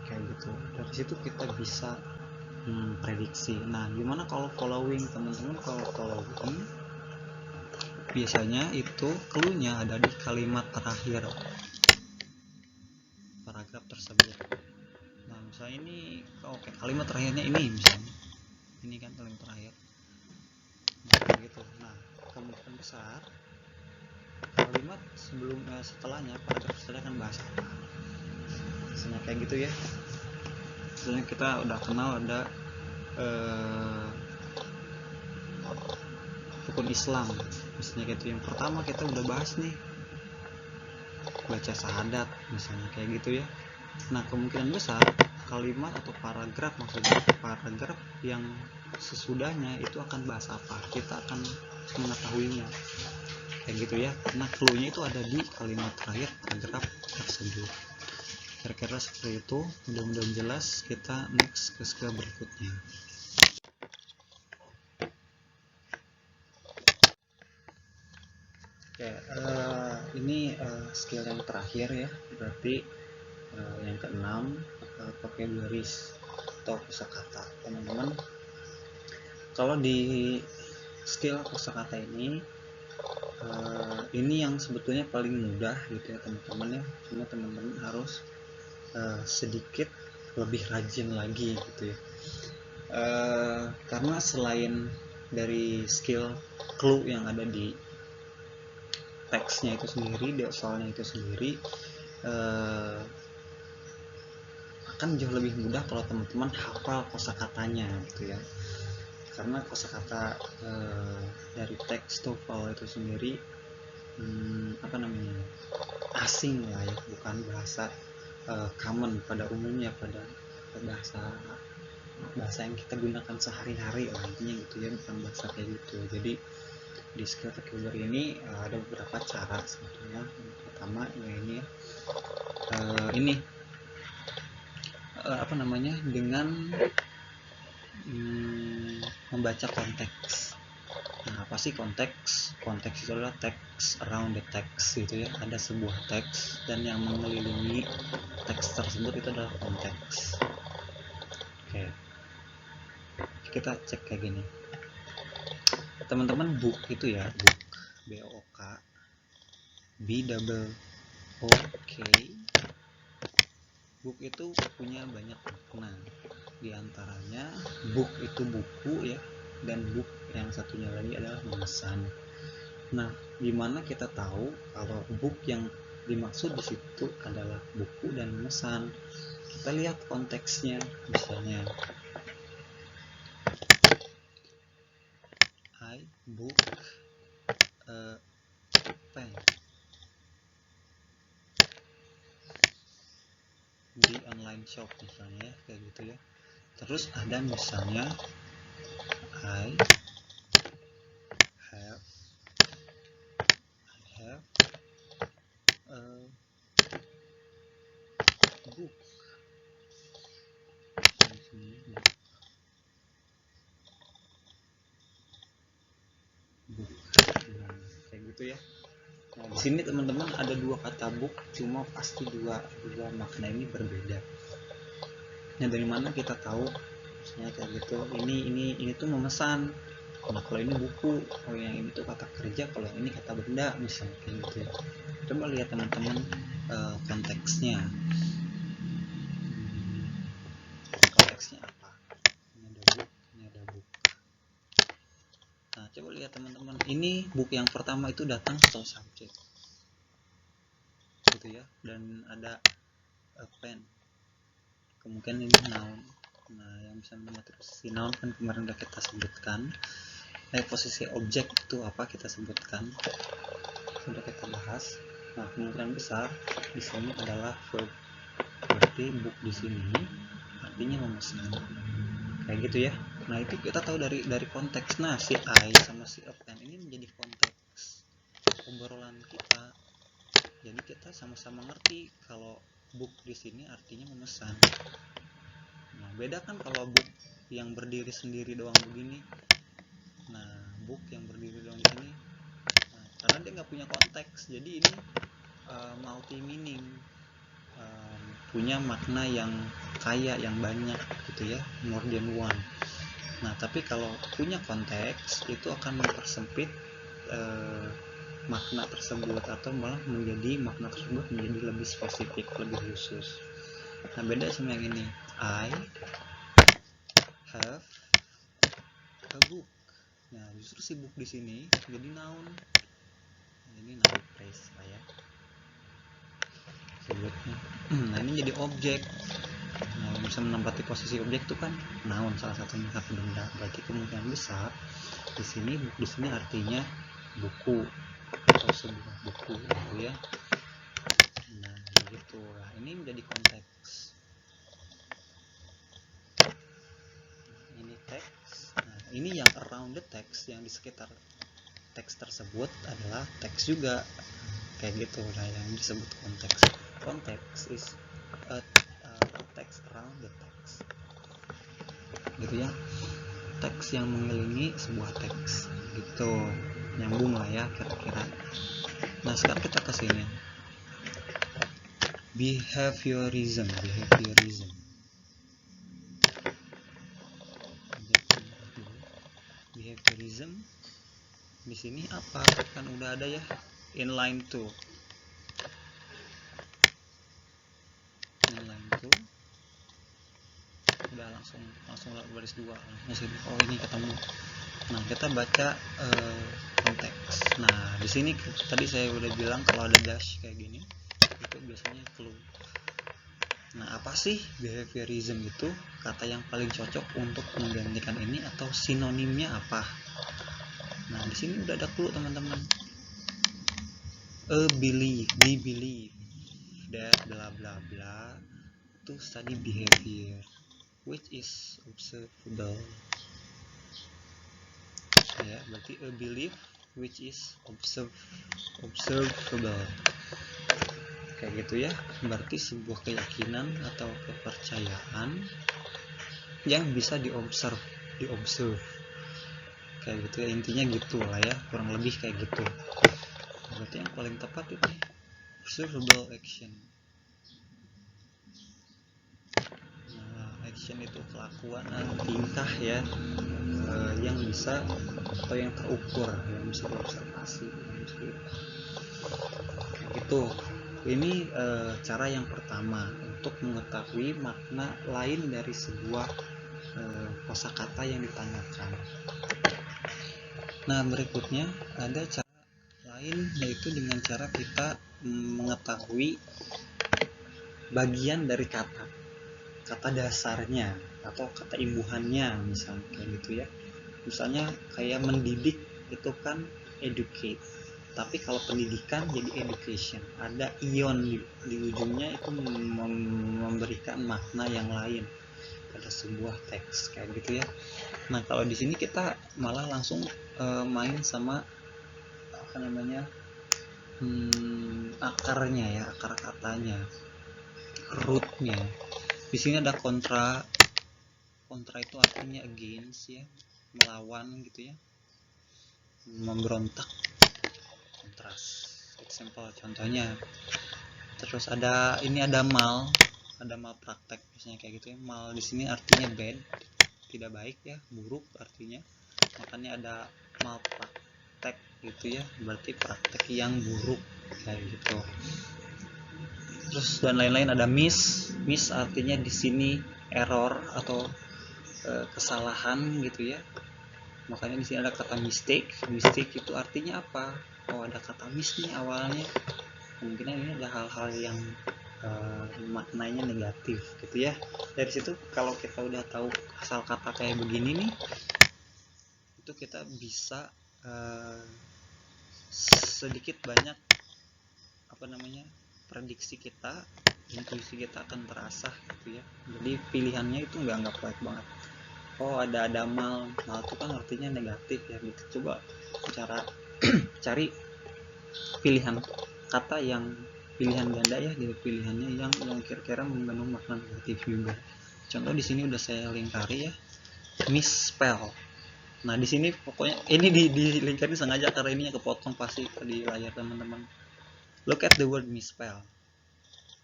kayak gitu. Dari situ kita bisa prediksi. Nah, gimana kalau following, teman-teman? Kalau following biasanya itu clue-nya ada di kalimat terakhir paragraf tersebut. Nah, misalnya ini kalimat terakhirnya ini, misalnya ini kan kalimat terakhir. Nah, gitu. Nah, kemungkinan besar kalimat setelahnya, paragraf setelahnya akan bahas apa, misalnya kayak gitu ya. Misalnya kita udah kenal ada rukun Islam misalnya gitu, yang pertama kita udah bahas nih baca syahadat misalnya kayak gitu ya. Nah, kemungkinan besar kalimat atau paragraf, maksudnya paragraf yang sesudahnya itu akan bahas apa, kita akan mengetahuinya kayak gitu ya. Nah, clue-nya itu ada di kalimat terakhir paragraf tersebut. Kira-kira seperti itu. Mudah-mudahan jelas. Kita next ke skill berikutnya. Oke, ini skill yang terakhir ya, berarti yang keenam, vocabularies atau kosakata. Teman-teman, kalau di skill kosakata ini yang sebetulnya paling mudah gitu ya teman-teman ya, cuma teman-teman harus sedikit lebih rajin lagi gitu ya, karena selain dari skill clue yang ada di teksnya itu sendiri, di soalnya itu sendiri, akan jauh lebih mudah kalau teman-teman hafal kosakatanya gitu ya. Karena kosakata dari teks TOEFL itu sendiri asing lah ya, bukan bahasa common pada umumnya, pada bahasa yang kita gunakan sehari-hari lah intinya gitu ya, bukan bahasa kayak gitu. Jadi di skill vocabulary ini ada beberapa cara sebetulnya. Yang pertama ini dengan membaca konteks. Nah, apa sih konteks? Konteks itu adalah text around the text gitu ya. Ada sebuah teks dan yang mengelilingi teks tersebut itu adalah konteks. Oke. Kita cek kayak gini. Teman-teman, book itu ya, BOOK, B double O K. Book itu punya banyak makna. Di antaranya book itu buku ya, dan book yang satunya lagi adalah memesan. Nah, gimana kita tahu kalau book yang dimaksud di situ adalah buku dan memesan? Kita lihat konteksnya, misalnya I book a pen di online shop misalnya, kayak gitu ya. Terus ada misalnya I have a book. Nah, kayak gitu ya. Nah, di sini teman-teman ada dua kata book, cuma pasti dua makna ini berbeda. Nah, dari mana kita tahu? Misalnya kayak gitu, ini tuh memesan. Nah, kalau ini buku, oh yang ini tuh kata kerja, kalau yang ini kata benda, misalnya kayak gitu ya. Coba lihat teman-teman konteksnya. Konteksnya apa? Ini ada book. Nah, coba lihat teman-teman. Ini book yang pertama itu datang setelah subjek, gitu ya. Dan ada a pen. Kemungkinan ini noun. Nah, yang bisa menempati posisi noun kan kemarin udah kita sebutkan. Posisi objek itu apa kita sebutkan, sudah kita bahas. Nah, kemungkinan besar di sini adalah verb. Berarti book di sini artinya memesan, kayak gitu ya. Nah, itu kita tahu dari konteks. Nah, si I sama si a pen ini menjadi konteks obrolan kita. Jadi kita sama-sama ngerti kalau book di sini artinya memesan. Nah, beda kan kalau book yang berdiri sendiri doang begini. Nah, book yang berdiri doang di sini. Nah, karena dia nggak punya konteks, jadi ini multi meaning, punya makna yang kaya, yang banyak gitu ya, more than one. Nah, tapi kalau punya konteks itu akan mempersempit makna tersebut, atau malah menjadi makna tersebut menjadi lebih spesifik, lebih khusus. Nah, beda sama yang ini, I have a book. Nah, justru si book di sini jadi noun. Ini noun phrase lah ya sebutnya. Nah, ini jadi objek. Nah, yang bisa menempati posisi objek itu kan noun, salah satunya kata benda. Berarti kemungkinan besar di sini book di sini artinya buku atau sebuah buku gitu ya. Nah, begitu. Nah, ini menjadi konteks. Nah, ini teks. Nah, ini yang around the text, yang di sekitar teks tersebut adalah teks juga, kayak gitu. Nah, yang disebut konteks. Konteks is a text around the text, gitu ya. Teks yang mengelilingi sebuah teks, gitu. Nyambung lah ya kira-kira. Nah, sekarang kita ke sini. Behaviorism. Behaviorism di sini apa? Kan udah ada ya, inline 2. Udah langsung baris 2 langsung. Oh, ini ketemu. Nah, kita baca konteks. Nah, di sini tadi saya udah bilang kalau ada dash kayak gini itu biasanya clue. Nah, apa sih behaviorism itu? Kata yang paling cocok untuk menggantikan ini atau sinonimnya apa? Nah, di sini udah ada clue teman-teman. We believe that bla bla bla to study behavior which is observable. Ya, berarti a belief which is observable, kayak gitu ya. Berarti sebuah keyakinan atau kepercayaan yang bisa diobserve, kayak gitu ya. Intinya gitu lah ya, kurang lebih kayak gitu. Berarti yang paling tepat itu observable action. Nah, action itu kelakuan dan tingkah ya, yang bisa atau yang terukur, yang bisa diobservasi, yang bisa itu. Ini cara yang pertama untuk mengetahui makna lain dari sebuah kosakata yang ditanyakan. Nah, berikutnya ada cara lain, yaitu dengan cara kita mengetahui bagian dari kata dasarnya atau kata imbuhannya, misalnya kayak gitu ya. Misalnya kayak mendidik itu kan educate, tapi kalau pendidikan jadi education, ada ion di ujungnya, itu memberikan makna yang lain pada sebuah teks kayak gitu ya. Nah, kalau di sini kita malah langsung main sama apa namanya, akarnya ya, akar katanya, rootnya. Di sini ada kontra itu artinya against ya, melawan gitu ya, memberontak, kontras, example contohnya. Terus ada malpraktek misalnya kayak gitu ya. Mal di sini artinya bad, tidak baik ya, buruk artinya, makanya ada malpraktek gitu ya, berarti praktek yang buruk kayak gitu. Terus dan lain-lain, ada miss artinya di sini error atau kesalahan gitu ya, makanya di sini ada kata mistake itu artinya apa? Oh, ada kata miss nih awalnya, kemungkinan ini ada hal-hal yang maknanya negatif gitu ya. Dari situ kalau kita udah tahu asal kata kayak begini nih, itu kita bisa sedikit banyak apa namanya, prediksi kita, intuisi kita akan terasah gitu ya. Jadi pilihannya itu nggak kuat banget. Oh, ada mal itu kan artinya negatif ya gitu. Coba cara cari pilihan kata yang pilihan ganda ya, jadi pilihannya yang kira-kira mengandung makna negatif juga. Contoh di sini udah saya lingkari ya, misspell. Nah, di sini pokoknya ini di lingkarin sengaja karena ininya kepotong pasti di layar teman-teman. Look at the word misspell.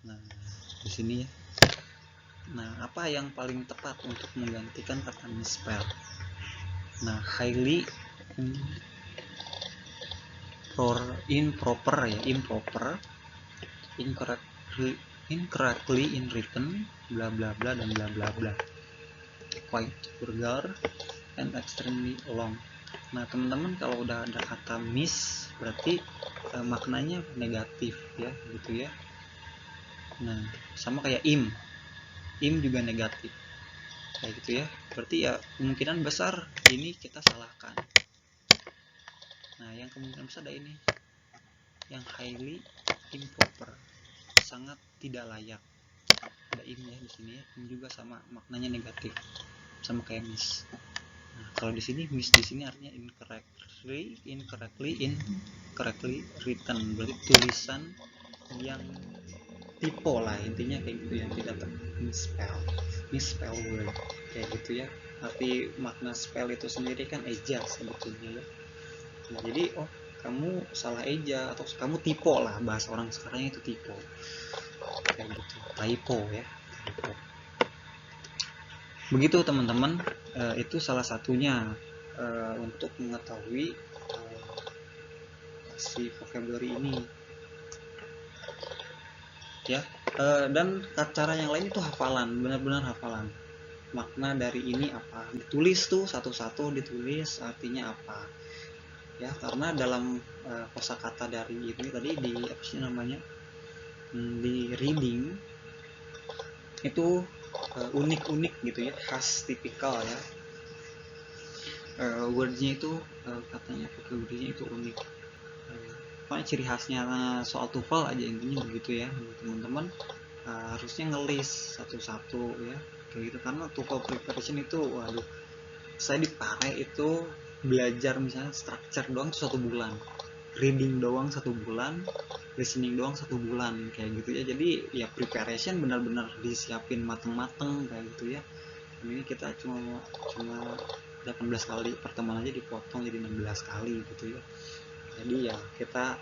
Nah, di sini ya. Nah, apa yang paling tepat untuk menggantikan kata misspell? Nah, highly improper ya, incorrectly in written, bla bla bla dan bla bla bla, quite vulgar and extremely long. Nah, teman-teman kalau udah ada kata miss berarti maknanya negatif ya gitu ya. Nah, sama kayak im juga negatif kayak gitu ya, berarti ya kemungkinan besar ini kita salahkan. Nah, yang kemungkinan besar ada ini yang highly improper, sangat tidak layak, ada im ya di sini ya. Im juga sama maknanya negatif, sama kayak miss. Nah, kalau di sini miss di sini artinya incorrectly written, berarti tulisan yang typo lah intinya kayak gitu, yang tidak misspell word kayak gitu ya. Arti makna spell itu sendiri kan eja sebetulnya ya. Nah, jadi kamu salah eja atau kamu typo lah, bahasa orang sekarang itu typo kayak gitu, typo ya, typo. Begitu teman-teman, itu salah satunya untuk mengetahui si vocabulary ini ya. Dan cara yang lain itu hafalan, benar-benar hafalan makna dari ini apa, ditulis tuh satu-satu, ditulis artinya apa ya, karena dalam kosakata dari ini tadi di apa sih namanya, di reading itu unik-unik gitu ya, khas, tipikal ya. Wordnya itu katanya vocabulary-nya itu unik. Pokoknya ciri khasnya soal TOEFL aja intinya begitu ya teman-teman. Harusnya ngelis satu-satu ya kayak gitu, karena TOEFL preparation itu waduh, saya di Pare itu belajar misalnya structure doang itu 1 bulan, reading doang 1 bulan, listening doang 1 bulan kayak gitu ya. Jadi ya preparation benar-benar disiapin mateng-mateng kayak gitu ya. Dan ini kita cuma 18 kali pertemuan aja dipotong jadi 16 kali gitu ya. Jadi ya kita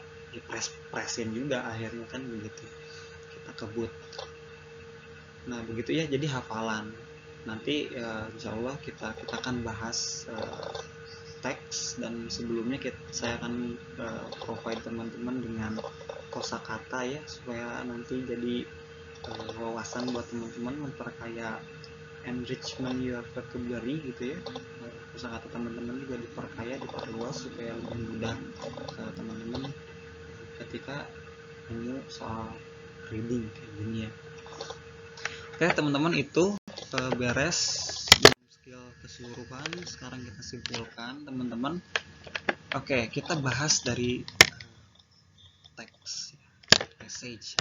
presin juga akhirnya kan begitu, kita kebut. Nah, begitu ya, jadi hafalan nanti insya Allah kita akan bahas teks, dan sebelumnya saya akan provide teman-teman dengan kosakata ya, supaya nanti jadi wawasan buat teman-teman, memperkaya enrichment your vocabulary gitu ya. Kosakata teman-teman juga diperkaya, diperluas supaya lebih mudah teman-teman ketika nemu soal reading kayak gini ya. Oke teman-teman, itu beres dengan skill keseluruhan. Sekarang kita simpulkan teman-teman. Oke, kita bahas dari teks passage.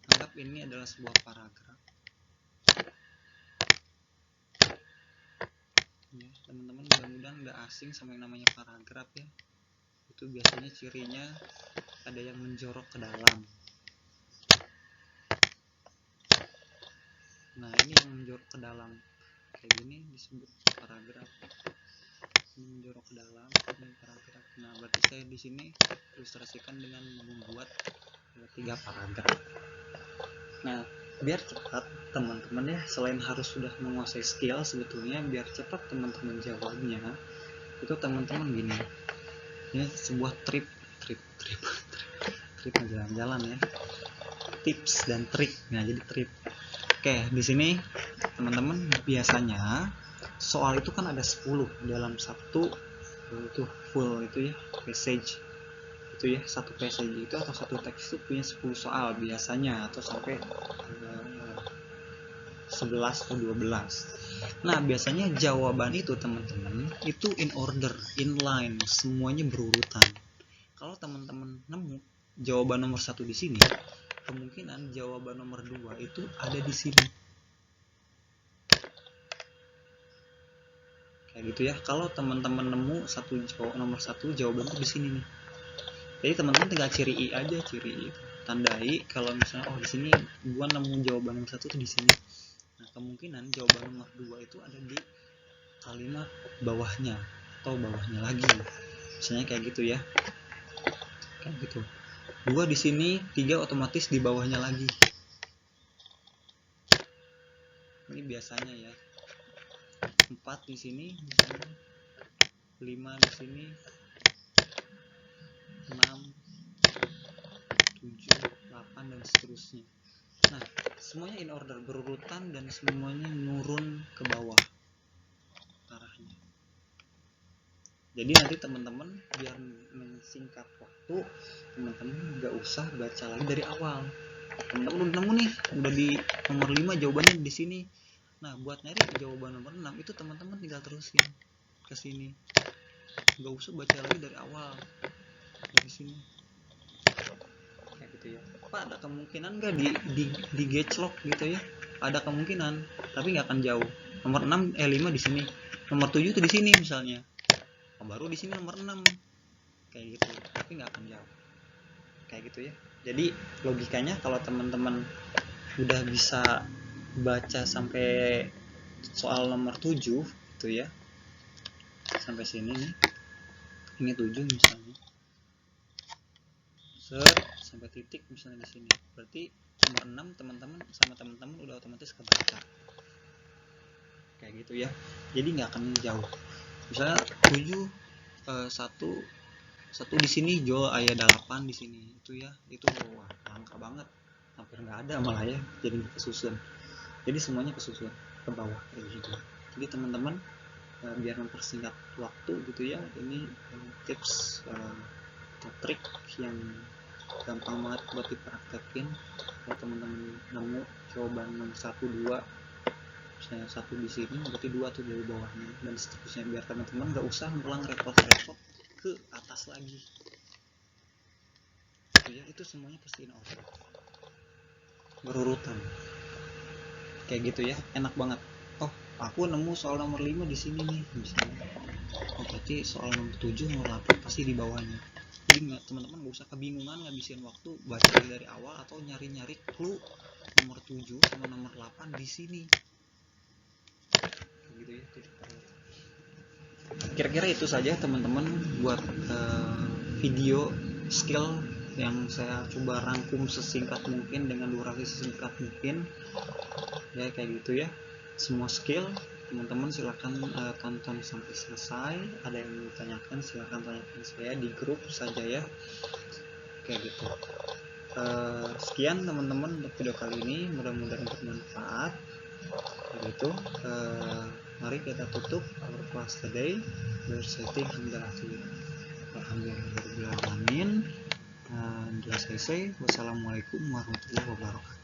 Anggap ini adalah sebuah paragraf ya, teman-teman mudah-mudahan nggak asing sama yang namanya paragraf ya. Itu biasanya cirinya ada yang menjorok ke dalam. Nah ini yang menjorok ke dalam kayak gini disebut paragraf. Ini menjorok ke dalam dan paragraf. Nah berarti saya di sini ilustrasikan dengan membuat 3 paragraf. Nah biar cepat teman-teman ya, selain harus sudah menguasai skill, sebetulnya biar cepat teman-teman jawabnya itu teman-teman gini. Ini sebuah trip jalan-jalan ya, tips dan trik. Nah jadi trip. Oke, di sini teman-teman biasanya soal itu kan ada 10 dalam satu itu full itu ya passage itu ya, satu passage itu atau satu teks itu punya 10 soal biasanya, atau sampai 11 atau 12. Nah biasanya jawaban itu teman-teman itu in order, in line, semuanya berurutan. Kalau teman-teman nemu jawaban nomor 1 di sini, kemungkinan jawaban nomor 2 itu ada di sini. Kayak gitu ya. Kalau teman-teman nemu nomor 1 jawaban itu di sini nih. Jadi teman-teman tinggal ciri I aja, ciri I. Tandai kalau misalnya di sini gua nemu jawaban nomor 1 itu di sini. Nah, kemungkinan jawaban nomor 2 itu ada di kalimat bawahnya atau bawahnya lagi. Misalnya kayak gitu ya. Kayak gitu. 2 di sini, 3 otomatis di bawahnya lagi. Ini biasanya ya. 4 di sini, 5 di sini, 6, 7, 8 dan seterusnya. Nah, semuanya in order, berurutan, dan semuanya nurun ke bawah arahnya. Jadi nanti teman-teman biar mensingkat waktu, teman-teman nggak usah baca lagi dari awal. Teman-teman udah nemu nih, udah di nomor 5 jawabannya di sini. Nah, buat nyari jawaban nomor 6 itu teman-teman tinggal terusin ke sini. Nggak usah baca lagi dari awal. Dari sini. Kayak gitu ya. Pak, ada kemungkinan nggak di gauge lock gitu ya? Ada kemungkinan, tapi nggak akan jauh. Nomor 5 di sini. Nomor 7 itu di sini misalnya. Baru di sini nomor 6. Kayak gitu, tapi nggak akan jauh. Kayak gitu ya. Jadi logikanya kalau teman-teman udah bisa baca sampai soal nomor 7 gitu ya. Sampai sini nih. Ini 7 misalnya. Sampai titik misalnya di sini. Berarti nomor 6 teman-teman udah otomatis kebaca. Kayak gitu ya. Jadi nggak akan jauh. Misalnya 7 satu di sini jual ayat 8 di sini itu ya, itu wah langka banget, hampir nggak ada malah ya, jadi kesusun. Jadi semuanya kesusun ke bawah kayak gitu. Jadi teman-teman biar mempersingkat waktu gitu ya, ini tips atau trik yang gampang banget buat dipraktekin. Kalau teman-teman nemu jawaban nomor 1, 2, misalnya 1 di sini berarti 2 tuh dari bawahnya dan seterusnya, biar teman-teman nggak usah ngulang repot-repot ke atas lagi. Ya, itu semuanya pasti in order, berurutan kayak gitu ya, enak banget. Oh, aku nemu soal nomor 5 di sini nih misalnya. Oh, berarti soal nomor 7, nomor 8 pasti di bawahnya. Jadi teman-teman nggak usah kebingungan ngabisin waktu baca dari awal atau nyari-nyari clue nomor 7 sama nomor 8 di sini. Kayak gitu ya. Kira-kira itu saja teman-teman buat video skill yang saya coba rangkum sesingkat mungkin dengan durasi sesingkat mungkin ya, kayak gitu ya. semua skill. Teman-teman silakan tonton sampai selesai. Ada yang mau tanyakan silakan tanyakan saya di grup saja ya, kayak gitu. Sekian teman-teman untuk video kali ini, mudah-mudahan bermanfaat begitu. Mari kita tutup our class today by reciting alhamdulillah. Alhamdulillah. Just I say wassalamualaikum warahmatullahi wabarakatuh.